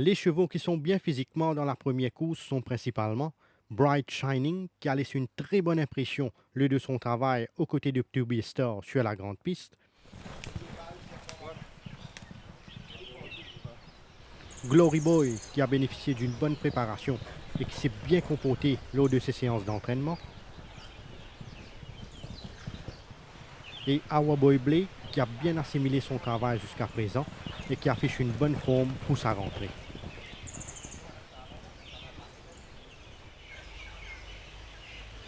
Les chevaux qui sont bien physiquement dans la première course sont principalement Bright Shining, qui a laissé une très bonne impression lors de son travail aux côtés de To Be Star sur la grande piste. Glory Boy, qui a bénéficié d'une bonne préparation et qui s'est bien comporté lors de ses séances d'entraînement. Et Our Boy Blake, qui a bien assimilé son travail jusqu'à présent et qui affiche une bonne forme pour sa rentrée.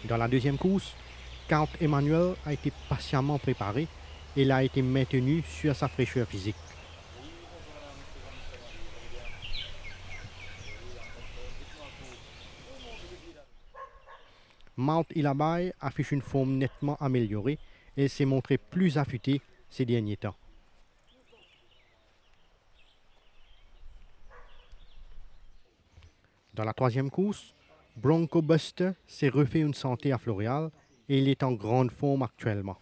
Dans la deuxième course, Count Emmanuel a été patiemment préparé et il a été maintenu sur sa fraîcheur physique. Mount Ilabai affiche une forme nettement améliorée et s'est montré plus affûté ces derniers temps. Dans la troisième course, Bronco Buster s'est refait une santé à Floréal et il est en grande forme actuellement.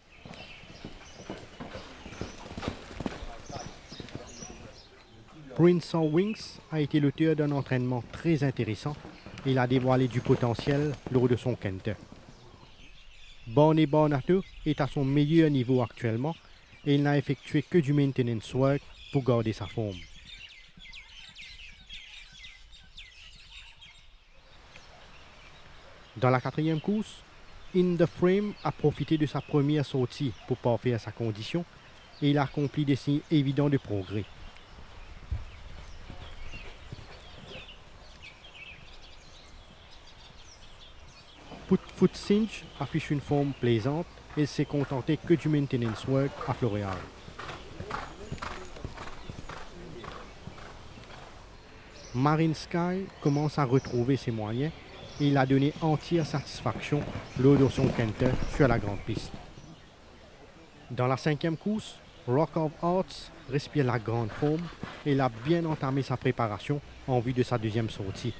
Prince of Wings a été l'auteur d'un entraînement très intéressant et il a dévoilé du potentiel lors de son Kente. Bonnie Barnato est à son meilleur niveau actuellement et il n'a effectué que du maintenance work pour garder sa forme. Dans la quatrième course, In The Frame a profité de sa première sortie pour parfaire sa condition et il a accompli des signes évidents de progrès. Putfoot Cinch affiche une forme plaisante et s'est contenté que du maintenance work à Floréal. Marine Sky commence à retrouver ses moyens et il a donné entière satisfaction lors de son Kente sur la grande piste. Dans la cinquième course, Rock of Arts respire la grande forme et il a bien entamé sa préparation en vue de sa deuxième sortie.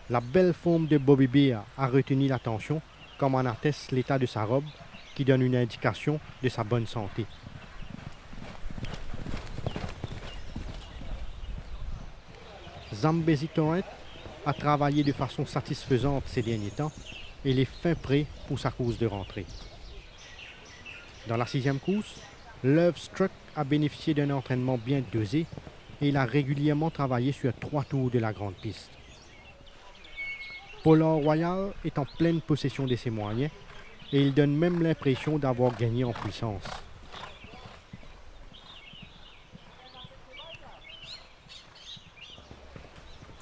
La belle forme de Bobby Bear a retenu l'attention, comme en atteste l'état de sa robe, qui donne une indication de sa bonne santé. Zambezi Torrent a travaillé de façon satisfaisante ces derniers temps et il est fin prêt pour sa course de rentrée. Dans la sixième course, Love Struck a bénéficié d'un entraînement bien dosé et il a régulièrement travaillé sur 3 tours de la grande piste. Polar Royal est en pleine possession de ses moyens et il donne même l'impression d'avoir gagné en puissance.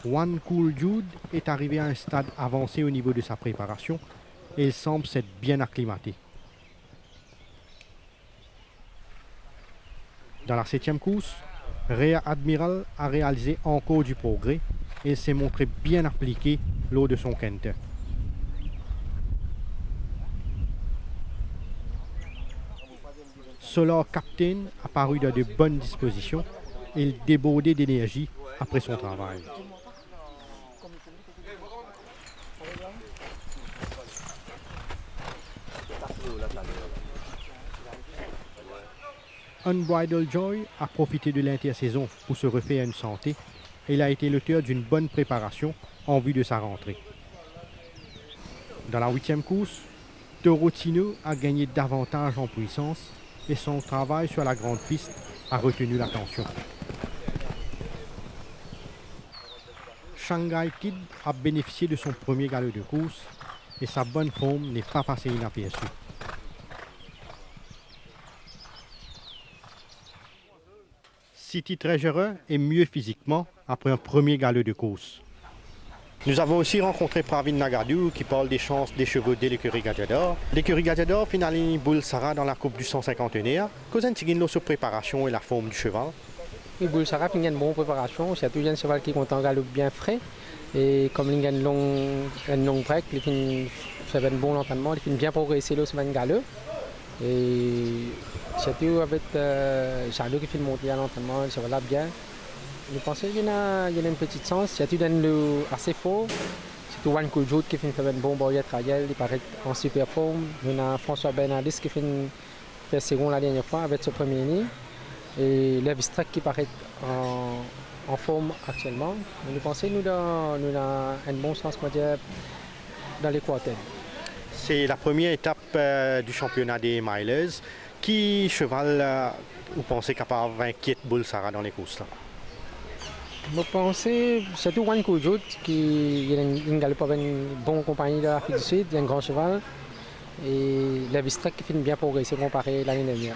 One Cool Jude est arrivé à un stade avancé au niveau de sa préparation et il semble s'être bien acclimaté. Dans la septième course, Rhea Admiral a réalisé encore du progrès et s'est montré bien appliqué lors de son Kente. Solar Captain a paru dans de bonnes dispositions et il débordait d'énergie après son travail. Unbridled Joy a profité de l'intersaison pour se refaire une santé et il a été l'auteur d'une bonne préparation en vue de sa rentrée. Dans la huitième course, Torotino a gagné davantage en puissance et son travail sur la grande piste a retenu l'attention. Shanghai Kid a bénéficié de son premier galop de course et sa bonne forme n'est pas passée inaperçue. City Treasurer est mieux physiquement après un premier galop de course. Nous avons aussi rencontré Pravin Nagadou qui parle des chances des chevaux de l'écurie Gajador. L'écurie Gajador finalement Bull Sarah dans la coupe du 151. Qu'est-ce que vous sur préparation et la forme du cheval? Oui, Bull Sarah a une bonne préparation. C'est un cheval qui compte en galop bien frais. Et comme il a un long break, il fait un bon entraînement, il fait bien progresser le semaine galop. Et surtout avec Charlot qui fait monter à l'entraînement, le cheval bien. Je pense qu'il y a une petite chance. Surtout dans le assez fort. Surtout One Cool Jude qui fait un bon barrière trial, il paraît en super forme. Il y a François Bernardis qui fait second la dernière fois avec son premier nid. Et Levistrek qui paraît en forme actuellement. Nous pensons que nous avons un bon sens dans les quarters. C'est la première étape du championnat des milers. Qui cheval vous pensez capable de vaincre Bulsara dans les courses là? Je pense surtout Juan Kujut qui a une bonne compagnie de l'Afrique du Sud, il a un grand cheval. Et Levistrek qui finit bien progresser comparé à l'année dernière.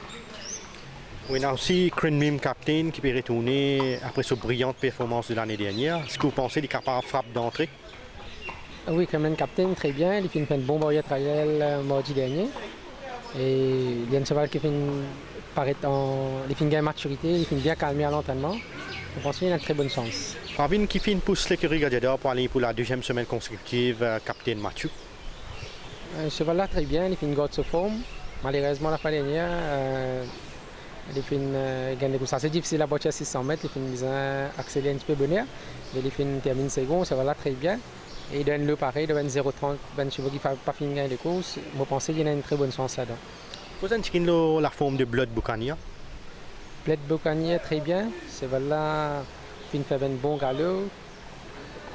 On a aussi Crenmim Captain qui peut retourner après sa brillante performance de l'année dernière. Est-ce que vous pensez qu'il est capable de frapper d'entrée? Oui, Crenmim Captain, très bien. Il finit une bonne barrière trial mardi dernier. Et il y a un cheval qui paraît il finit bien maturité, il finit bien calmé à l'entraînement. Je pense qu'il a une très bonne chance. Pravin qui finit pousse l'écurie Gadiador pour aller pour la deuxième semaine consécutive, Captain Mathieu. Ce cheval-là, très bien, il finit garde sa forme. Malheureusement, la fin dernière, il finit gagner des courses assez difficiles à bâtir à 600 mètres. Il finit accélérer un petit peu bonheur. Mais il finit termine second, ce cheval-là, très bien. Et il donne le pareil, de 0,30, ben chevaux qui ne pas finir les courses. Je pense qu'il y a une très bonne chance là-dedans. Vous avez la forme de Blood Bucania? Blood Bucania, très bien. Ce cheval-là, il fait un bon galop.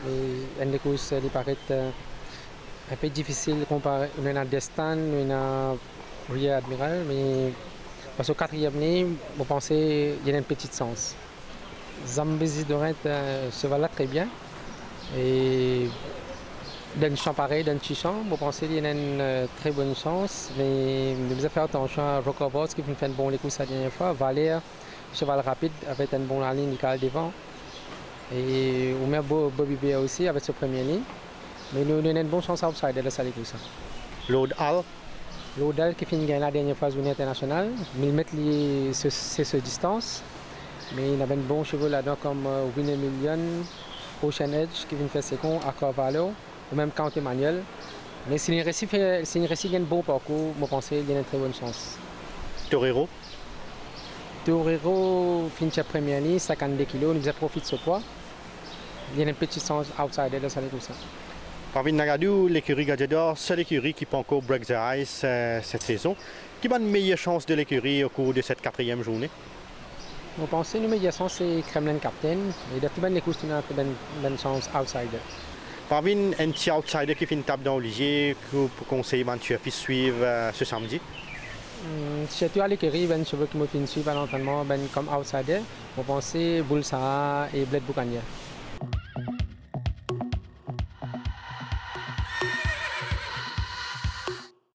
Et une des courses, il paraît un peu difficile comparé. On a Destin, on a Ria Admiral, mais parce qu'au quatrième année, je pense qu'il y a une petite chance. Zambézi Dorent, ce cheval-là, très bien. Et d'un champ pareil, d'un petit champ, je pense qu'il y a une très bonne chance. Mais nous devons faire attention à Rockabos qui fait un bon les courses la dernière fois. Valère, cheval rapide avec une bonne ligne devant. Et on met Bobby Bear aussi avec ce premier ligne. Mais nous avons une bonne chance à outsider de ça les courses. Lord Al? Lord Al qui finit gagner la dernière fois Journée internationale. 1000 mètres, c'est ce distance. Mais il y a un bon cheval là-dedans comme Winnie Million, Ocean Edge qui vient faire second, Aquavallo, ou même Count Emmanuel. Mais si il réussit un bon parcours, je pense qu'il y a une très bonne chance. Torero? Torero finit sa première ligne, 52 kg, nous profite de ce poids. Il y a une petite chance outsider de ça les courses. Pravin Nagadou, l'écurie Gadiador, seule écurie qui peut encore break the ice cette saison. Qui a une meilleure chance de l'écurie au cours de cette quatrième journée? Je pense que la meilleure chance c'est Kremlin Captain. Et de tout les courses, on a une chance outsider. Pravin, un petit outsider qui fait une table dans Olivier pour conseiller Mathieu de suivre ce samedi? Surtout à l'écurie, ben chevaux qui me suivre à l'entraînement comme outsider. Je pense que Bulsara et Bled Bucania.